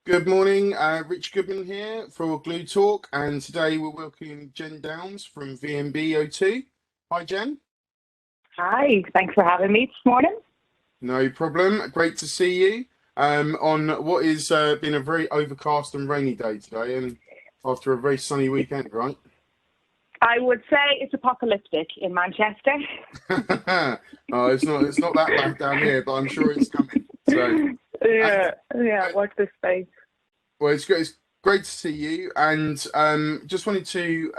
Good morning, Rich Goodman here for Glu-talk, and today we're welcoming Jen Downs from VMB02. Hi, Jen. Hi, thanks for having me this morning. No problem. Great to see you on what is been a very overcast and rainy day today, and after a very sunny weekend, right? I would say it's apocalyptic in Manchester. Oh, it's not that bad down here, but I'm sure it's coming. So, and, Yeah, uh, watch this space. well, it's great to see you, and just wanted to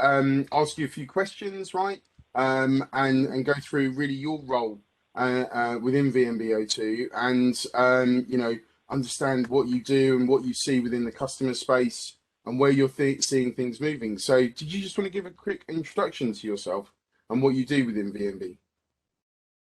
ask you a few questions, right? And go through really your role within VMBO2, and understand what you do and what you see within the customer space and where you're seeing things moving. So, did you just want to give a quick introduction to yourself and what you do within VMB?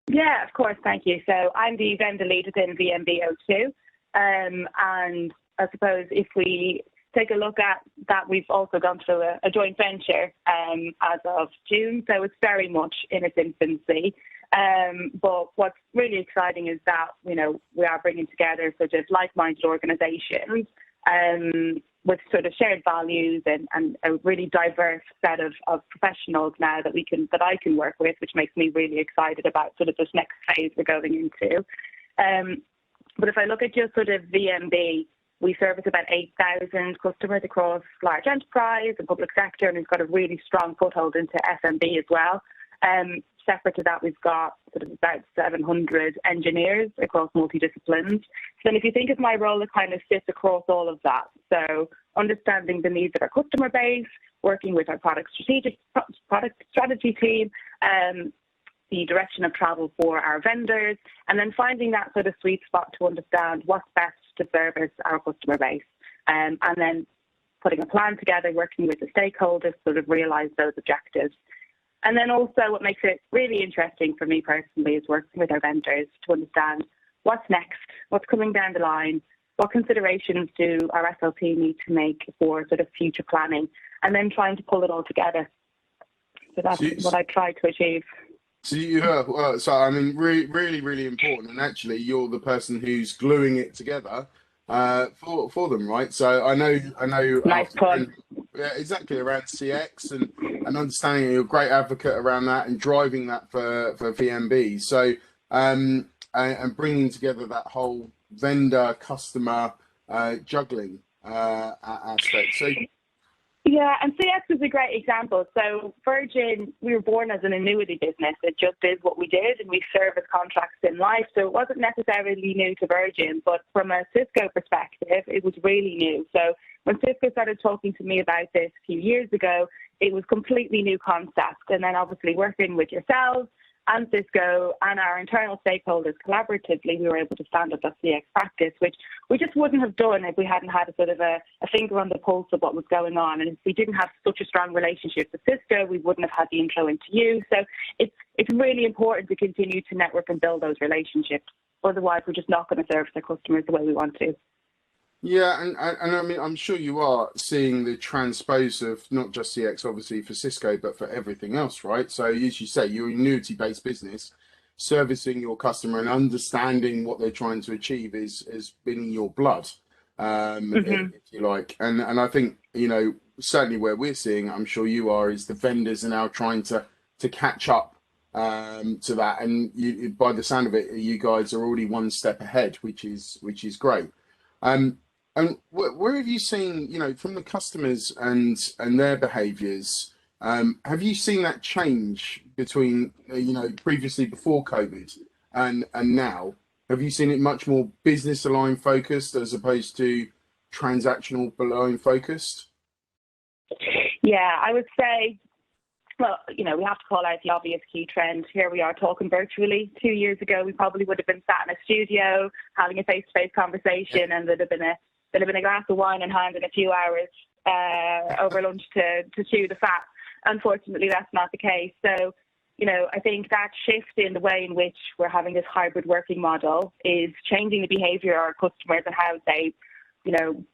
Yeah, of course, thank you. So I'm the vendor lead within VMB02. And I suppose if we take a look at that, we've also gone through a joint venture as of June. So it's very much in its infancy. But what's really exciting is that, we are bringing together sort of like-minded organizations with sort of shared values and a really diverse set of professionals now that I can work with, which makes me really excited about sort of this next phase we're going into. But if I look at just sort of VMB, we service about 8,000 customers across large enterprise and public sector, and we've got a really strong foothold into SMB as well. Separate to that, we've got sort of about 700 engineers across multidisciplines. So then if you think of my role, it kind of sits across all of that. So understanding the needs of our customer base, working with our product strategy team, the direction of travel for our vendors, and then finding that sort of sweet spot to understand what's best to service our customer base. And then putting a plan together, working with the stakeholders to sort of realize those objectives. And then also what makes it really interesting for me personally is working with our vendors to understand what's next, what's coming down the line, what considerations do our SLT need to make for sort of future planning, and then trying to pull it all together. So that's what I try to achieve. So I mean, really, really, really important. And actually, you're the person who's gluing it together for them, right? So I know Nice pun. yeah, exactly around CX and understanding you're a great advocate around that and driving that for VMB. So and bringing together that whole vendor customer juggling aspect. So. Yeah, and CX is a great example. So Virgin, we were born as an annuity business. It just is what we did, and we service contracts in life. So it wasn't necessarily new to Virgin, but from a Cisco perspective, it was really new. So when Cisco started talking to me about this a few years ago, it was completely new concept. And then obviously working with yourselves and Cisco and our internal stakeholders collaboratively, we were able to stand up that CX practice, which we just wouldn't have done if we hadn't had a sort of a finger on the pulse of what was going on. And if we didn't have such a strong relationship with Cisco, we wouldn't have had the intro into you. So it's really important to continue to network and build those relationships. Otherwise, we're just not going to service our customers the way we want to. Yeah, and I mean, I'm sure you are seeing the transpose of not just CX, obviously, for Cisco, but for everything else, right? So, as you say, you're an annuity-based business, servicing your customer and understanding what they're trying to achieve is been in your blood, if you like. And I think, certainly where we're seeing, I'm sure you are, is the vendors are now trying to catch up to that. And by the sound of it, you guys are already one step ahead, which is great. Um, and where have you seen, from the customers and their behaviours, have you seen that change between, previously before COVID and now? Have you seen it much more business aligned focused as opposed to transactional aligned focused? Yeah, I would say, well, we have to call out the obvious key trend. Here we are talking virtually. 2 years ago, we probably would have been sat in a studio having a face-to-face conversation, and there'd have been a glass of wine in hand and a few hours over lunch to chew the fat. Unfortunately, that's not the case. So, I think that shift in the way in which we're having this hybrid working model is changing the behaviour of our customers and how they,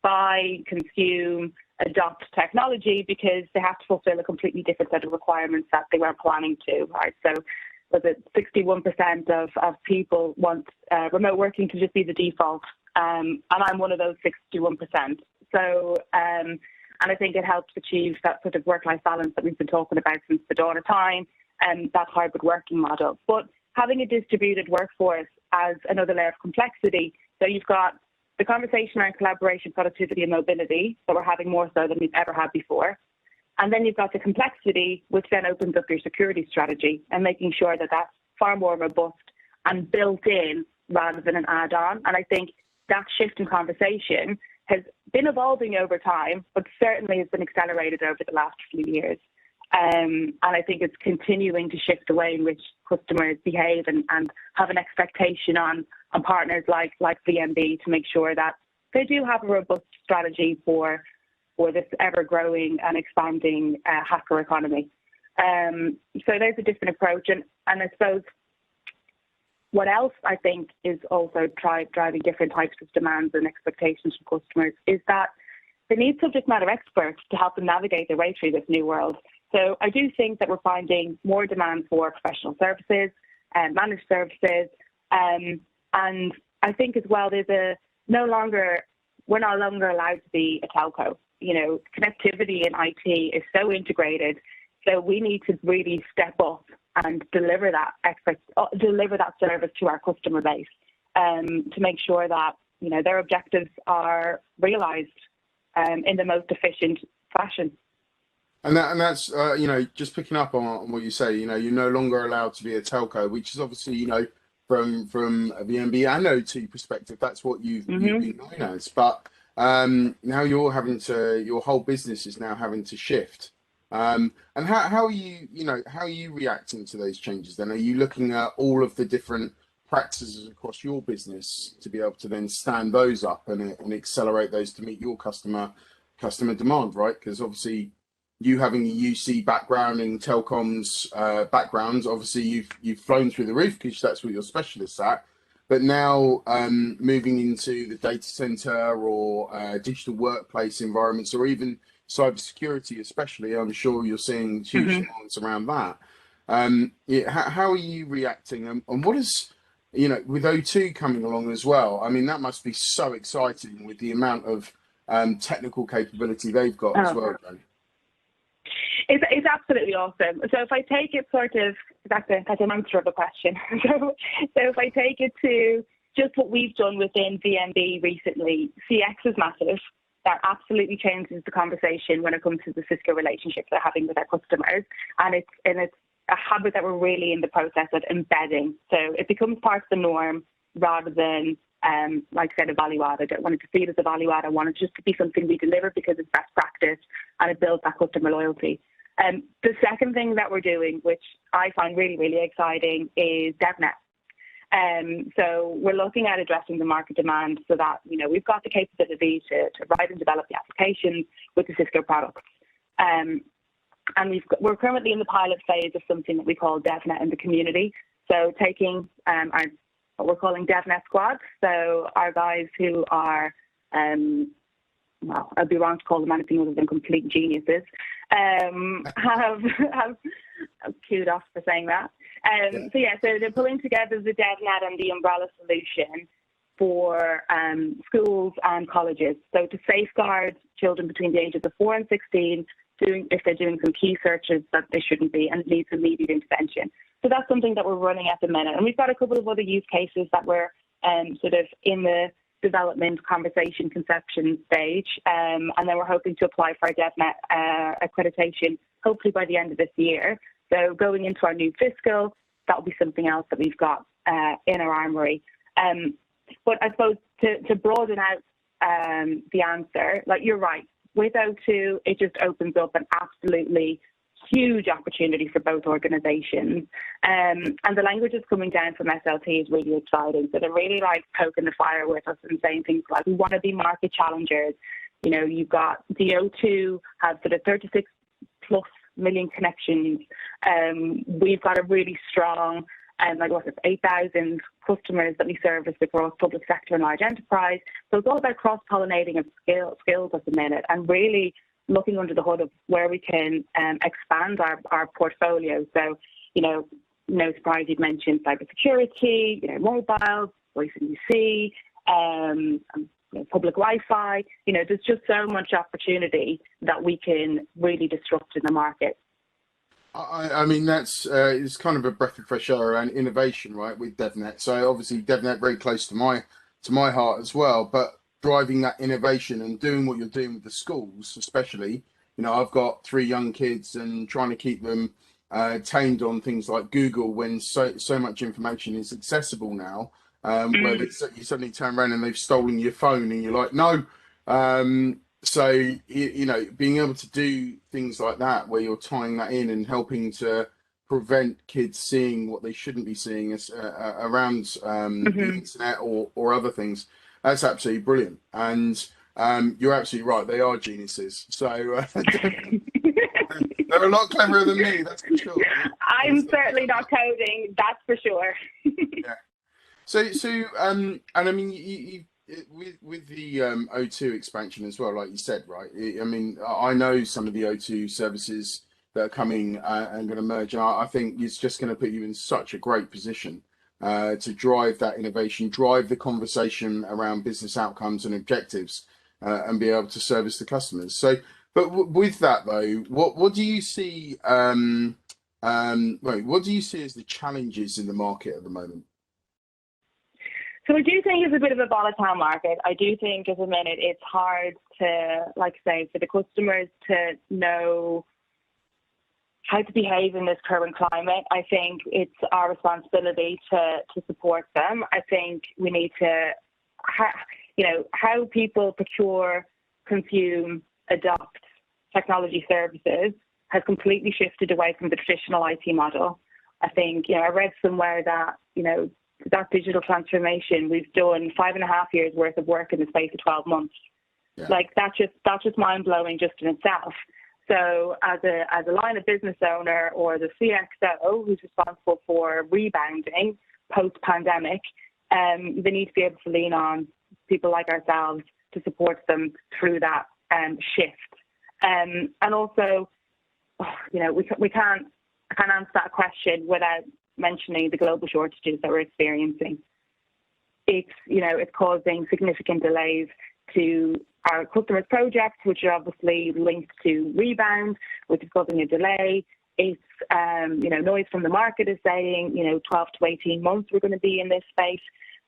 buy, consume, adopt technology, because they have to fulfill a completely different set of requirements that they weren't planning to, right? So was it 61% of people want remote working to just be the default, and I'm one of those 61%. So, and I think it helps achieve that sort of work-life balance that we've been talking about since the dawn of time, and that hybrid working model. But having a distributed workforce adds another layer of complexity. So you've got the conversation around collaboration, productivity, and mobility that we're having more so than we've ever had before. And then you've got the complexity, which then opens up your security strategy and making sure that that's far more robust and built in rather than an add-on. And I think that shift in conversation has been evolving over time, but certainly has been accelerated over the last few years. And I think it's continuing to shift the way in which customers behave and have an expectation on partners like VMB to make sure that they do have a robust strategy for this ever-growing and expanding hacker economy. So there's a different approach. And I suppose what else I think is also driving different types of demands and expectations from customers is that they need subject matter experts to help them navigate their way through this new world. So I do think that we're finding more demand for professional services and managed services. And I think as well, we're no longer allowed to be a telco. You know, connectivity in IT is so integrated. So we need to really step up and deliver that service to our customer base to make sure that, you know, their objectives are realized in the most efficient fashion. And that's you know, just picking up on what you say, you know, you're no longer allowed to be a telco, which is obviously, you know, from a VMB and OT perspective, that's what you've been known as. But now you're having to, your whole business is now having to shift. And how are how are you reacting to those changes then? Are you looking at all of the different practices across your business to be able to then stand those up and accelerate those to meet your customer demand, right? Because obviously you having a UC background in telecoms backgrounds, obviously you've flown through the roof because that's what you're specialists at. But now moving into the data center or digital workplace environments, or even cybersecurity, especially, I'm sure you're seeing huge demands around that. How are you reacting? And what is, you know, with O2 coming along as well? I mean, that must be so exciting with the amount of technical capability they've got as well. It's absolutely awesome. So if I take it sort of, that's an answer of a question. So if I take it to just what we've done within VMB recently, CX is massive. That absolutely changes the conversation when it comes to the Cisco relationship they're having with their customers. And it's a habit that we're really in the process of embedding. So it becomes part of the norm rather than, like I said, a value add. I don't want it to see it as a value add. I want it just to be something we deliver because it's best practice and it builds that customer loyalty. The second thing that we're doing, which I find really, really exciting, is DevNet. So we're looking at addressing the market demand so that, you know, we've got the capability to write and develop the applications with the Cisco products. And we're currently in the pilot phase of something that we call DevNet in the community. So taking what we're calling DevNet squads. So our guys who are, well, I'd be wrong to call them anything other than complete geniuses, have queued off for saying that. So they're pulling together the DevNet and the umbrella solution for schools and colleges. So to safeguard children between the ages of 4 and 16, if they're doing some key searches that they shouldn't be and need some immediate intervention. So that's something that we're running at the minute. And we've got a couple of other use cases that we're sort of in the development, conversation, conception stage. And then we're hoping to apply for our DevNet accreditation, hopefully by the end of this year. So going into our new fiscal, that'll be something else that we've got in our armory. But I suppose to broaden out the answer, like you're right, with O2, it just opens up an absolutely huge opportunity for both organizations. And the language that's coming down from SLT is really exciting. So they're really like poking the fire with us and saying things like, we want to be market challengers. You know, you've got the O2 has sort of 36 plus million connections. We've got a really strong, 8,000 customers that we service across public sector and large enterprise. So it's all about cross-pollinating of skills at the minute and really looking under the hood of where we can expand our portfolio. So, you know, no surprise you'd mentioned cybersecurity, you know, mobile, voice and UC, public Wi-Fi. There's just so much opportunity that we can really disrupt in the market. I mean, that's it's kind of a breath of fresh air around innovation, right? With DevNet. So obviously DevNet very close to my heart as well. But driving that innovation and doing what you're doing with the schools, especially, I've got 3 young kids and trying to keep them tamed on things like Google when so much information is accessible now. Where you suddenly turn around and they've stolen your phone and you're like, no. So, being able to do things like that, where you're tying that in and helping to prevent kids seeing what they shouldn't be seeing around the internet or other things, that's absolutely brilliant. And you're absolutely right, they are geniuses. So they're a lot cleverer than me, that's for sure. I'm certainly not coding, that's for sure. Yeah. So, and I mean, you with the O2 expansion as well, like you said, right? I mean, I know some of the O2 services that are coming and going to merge, and I think it's just going to put you in such a great position to drive that innovation, drive the conversation around business outcomes and objectives, and be able to service the customers. So, but with that though, what do you see? What do you see as the challenges in the market at the moment? So I do think it's a bit of a volatile market. I do think at the minute it's hard to, like I say, for the customers to know how to behave in this current climate. I think it's our responsibility to support them. I think we need to, how people procure, consume, adopt technology services has completely shifted away from the traditional IT model. I think, I read somewhere that, that digital transformation, we've done 5.5 years worth of work in the space of 12 months. Yeah. Like that's just mind blowing just in itself. So as a line of business owner or the CXO who's responsible for rebounding post pandemic, they need to be able to lean on people like ourselves to support them through that shift. And also, I can't answer that question without mentioning the global shortages that we're experiencing. It's causing significant delays to our customers' projects, which are obviously linked to rebound, which is causing a delay. It's, noise from the market is saying, 12 to 18 months we're going to be in this space.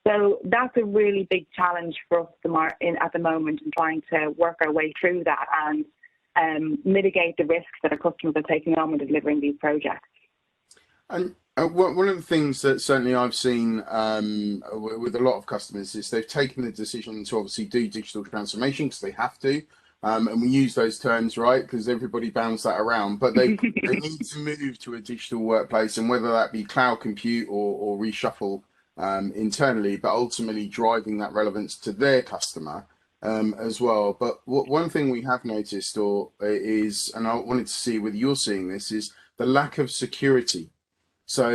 So that's a really big challenge for us at the moment in trying to work our way through that and mitigate the risks that our customers are taking on when delivering these projects. And one of the things that certainly I've seen with a lot of customers is they've taken the decision to obviously do digital transformation because they have to. And we use those terms, right, because everybody bounds that around. But they need to move to a digital workplace, and whether that be cloud compute or reshuffle internally, but ultimately driving that relevance to their customer as well. But one thing we have noticed is, and I wanted to see whether you're seeing this, is the lack of security. So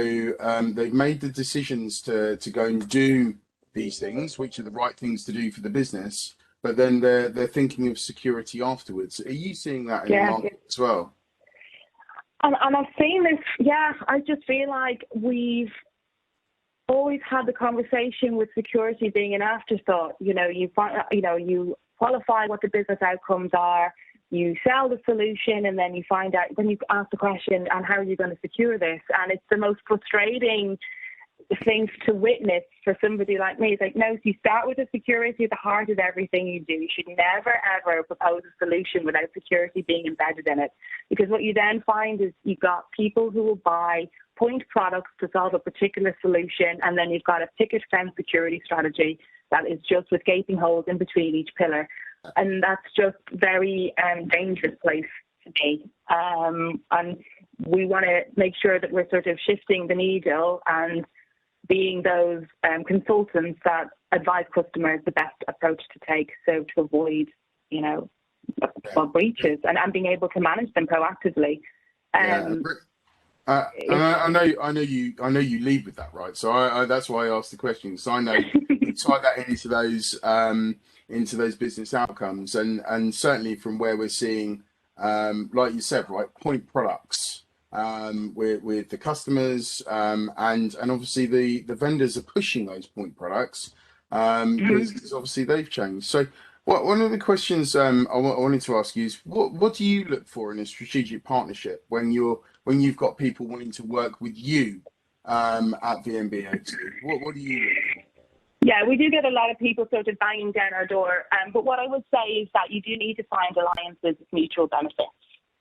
they've made the decisions to go and do these things, which are the right things to do for the business, but then they're thinking of security afterwards. Are you seeing that in the market as well? And I've seen this, I just feel like we've always had the conversation with security being an afterthought. You qualify what the business outcomes are, you sell the solution, and then you find out, then you ask the question, and how are you going to secure this? And it's the most frustrating things to witness for somebody like me. It's like, no, so you start with the security at the heart of everything you do. You should never, ever propose a solution without security being embedded in it. Because what you then find is you've got people who will buy point products to solve a particular solution, and then you've got a picket fence security strategy that is just with gaping holes in between each pillar. And that's just very dangerous place to be. And we want to make sure that we're sort of shifting the needle and being those consultants that advise customers the best approach to take, so to avoid, breaches and being able to manage them proactively. And I know you lead with that, right? So that's why I asked the question. So I know you tie that into those business outcomes, and certainly from where we're seeing, like you said, right, point products with the customers, and obviously the vendors are pushing those point products, because obviously they've changed. So, one of the questions I wanted to ask you is, what do you look for in a strategic partnership when you've got people wanting to work with you at VMBO2? What do you look for? Yeah, we do get a lot of people sort of banging down our door. But what I would say is that you do need to find alliances with mutual benefits.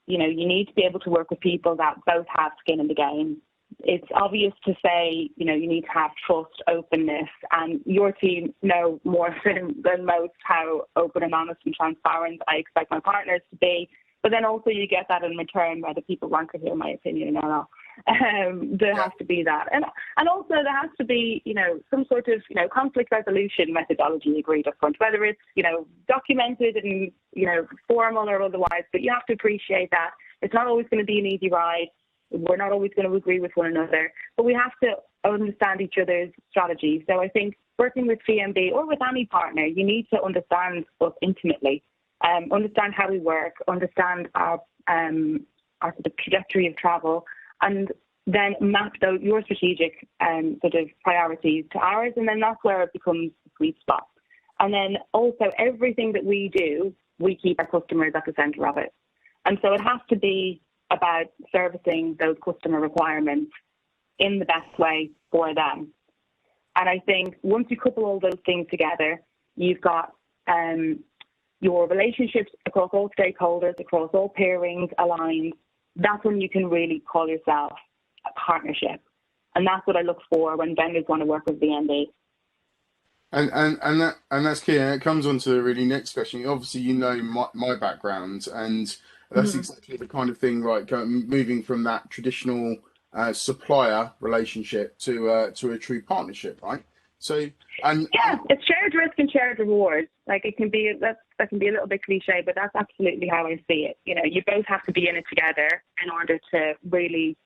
You know, you need to be able to work with people that both have skin in the game. It's obvious to say, you know, you need to have trust, openness, and your team know more than most how open and honest and transparent I expect my partners to be. But then also you get that in return, whether people want to hear my opinion or not. There has to be that. And also there has to be, you know, some sort of, you know, conflict resolution methodology agreed up front, whether it's, you know, documented and, you know, formal or otherwise, but you have to appreciate that it's not always going to be an easy ride. We're not always going to agree with one another, but we have to understand each other's strategies. So I think working with VMB or with any partner, you need to understand us intimately, understand how we work, understand our sort of trajectory of travel, and then map out your strategic sort of priorities to ours, and then that's where it becomes a sweet spot. And then also everything that we do, we keep our customers at the centre of it. And so it has to be about servicing those customer requirements in the best way for them. And I think once you couple all those things together, you've got your relationships across all stakeholders, across all pairings aligned. That's when you can really call yourself a partnership. And that's what I look for when vendors want to work with VMB. And that's key. And it comes on to the really next question. Obviously, you know my background, and that's exactly the kind of thing, right? Moving from that traditional supplier relationship to a true partnership, right? So, and yeah, it's shared risk and shared reward. Like it can be that can be a little bit cliche, but that's absolutely how I see it. You know, you both have to be in it together in order to really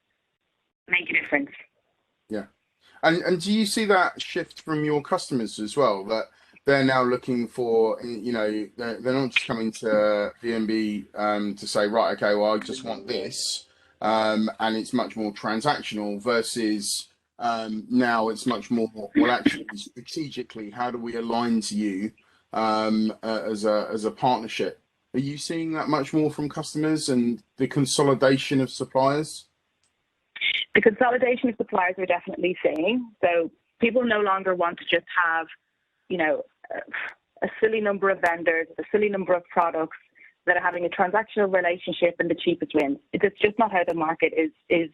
make a difference. Yeah. And do you see that shift from your customers as well, that they're now looking for, you know, they're not just coming to VMB to say, right, okay, well, I just want this, and it's much more transactional versus now it's much more, well, actually, strategically, how do we align to you as a partnership? Are you seeing that much more from customers and the consolidation of suppliers? The consolidation of suppliers we're definitely seeing. So people no longer want to just have, you know, a silly number of vendors, a silly number of products that are having a transactional relationship and the cheapest wins. It's just not how the market is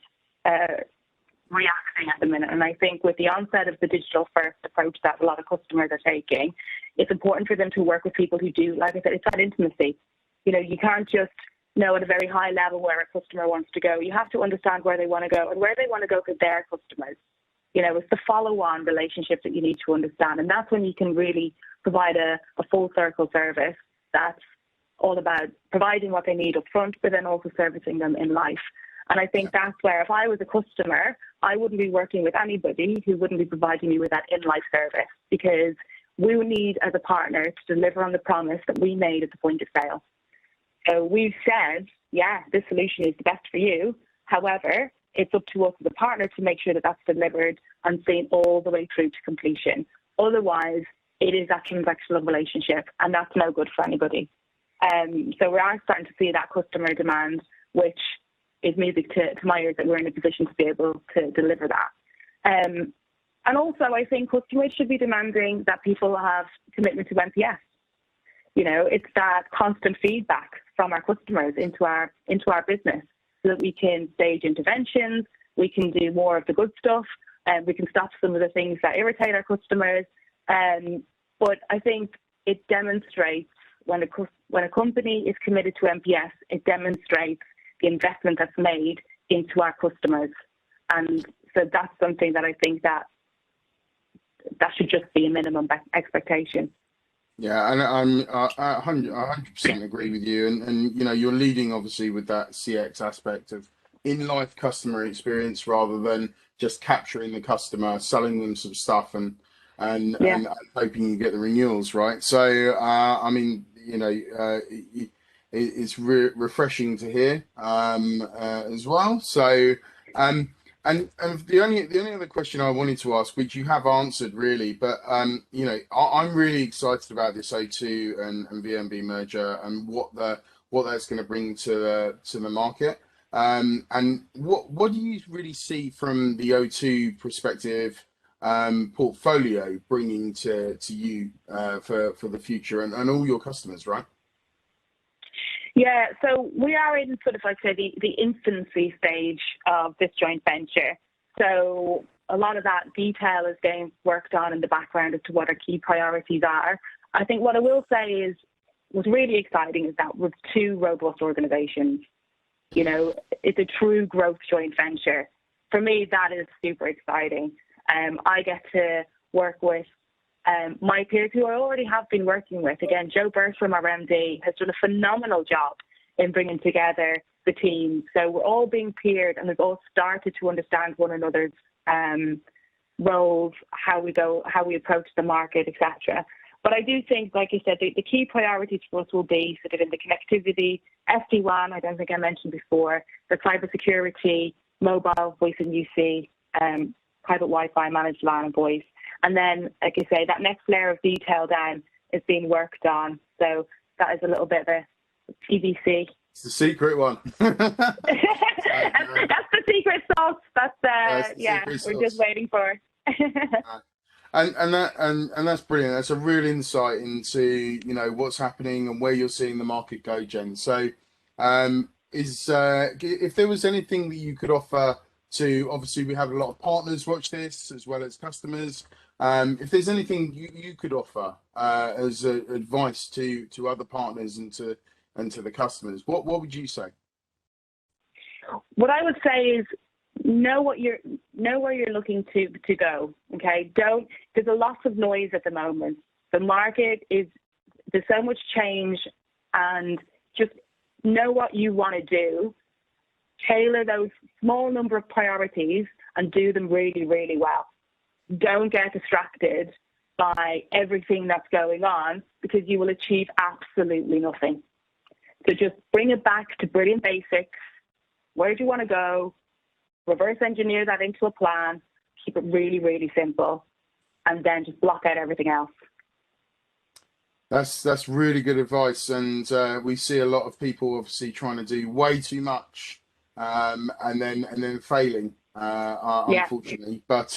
reacting at the minute. And I think with the onset of the digital first approach that a lot of customers are taking, it's important for them to work with people who do, like I said, it's that intimacy. You know, you can't just know at a very high level where a customer wants to go. You have to understand where they want to go and where they want to go for their customers. You know, it's the follow-on relationship that you need to understand. And that's when you can really provide a full circle service that's all about providing what they need up front, but then also servicing them in life. And I think that's where if I was a customer, I wouldn't be working with anybody who wouldn't be providing me with that in-life service, because we would need as a partner to deliver on the promise that we made at the point of sale. So we've said, yeah, this solution is the best for you. However, it's up to us as a partner to make sure that that's delivered and seen all the way through to completion. Otherwise, it is that transactional relationship, and that's no good for anybody. So we are starting to see that customer demand, which is music to my ears, that we're in a position to be able to deliver that. And also, I think customers should be demanding that people have commitment to NPS. You know, it's that constant feedback from our customers into our business, so that we can stage interventions, we can do more of the good stuff, and we can stop some of the things that irritate our customers. But I think it demonstrates when a company is committed to NPS, it demonstrates the investment that's made into our customers. And so that's something that I think that should just be a minimum expectation. Yeah, and I 100% agree with you. And you know, you're leading obviously with that CX aspect of in-life customer experience rather than just capturing the customer, selling them some stuff, and hoping you get the renewals, right? So I mean, you know, it's refreshing to hear as well. So And the only other question I wanted to ask, which you have answered really, but you know, I'm really excited about this O2 and VMB merger and what that's going to bring to the market. And what do you really see from the O2 perspective portfolio bringing to you for the future and all your customers, right? Yeah, so we are in sort of, like, say, the infancy stage of this joint venture. So a lot of that detail is being worked on in the background as to what our key priorities are. I think what I will say is what's really exciting is that with two robust organizations, you know, it's a true growth joint venture. For me, that is super exciting. I get to work with my peers who I already have been working with. Again, Joe Bertram, our MD, has done a phenomenal job in bringing together the team. So we're all being peered and we've all started to understand one another's roles, how we approach the market, etc. But I do think, like you said, the key priorities for us will be sort of in the connectivity, SD-WAN, I don't think I mentioned before, the cybersecurity, mobile, voice and UC, private Wi-Fi, managed LAN and voice. And then, like you say, that next layer of detail down is being worked on. So that is a little bit of a TBC. It's the secret one. That's the secret sauce. We're sauce. just waiting for. And that's brilliant. That's a real insight into, you know, what's happening and where you're seeing the market go, Jen. So, if there was anything that you could offer to, obviously we have a lot of partners watch this as well as customers. If there's anything you could offer as advice to other partners and to the customers, what would you say? What I would say is know where you're looking to go. Okay, there's a lot of noise at the moment. The market there's so much change, and just know what you want to do. Tailor those small number of priorities and do them really, really well. Don't get distracted by everything that's going on, because you will achieve absolutely nothing. So just bring it back to brilliant basics. Where do you want to go? Reverse engineer that into a plan. Keep it really, really simple, and then just block out everything else. That's really good advice, and we see a lot of people obviously trying to do way too much, and then failing, unfortunately. But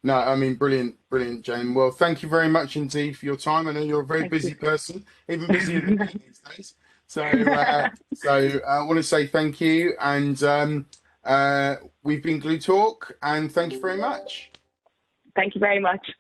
no, I mean, brilliant, Jane. Well, thank you very much indeed for your time. I know you're a very busy person, even busier than me these days. So, I want to say thank you, and we've been GluTalk, and thank you very much. Thank you very much.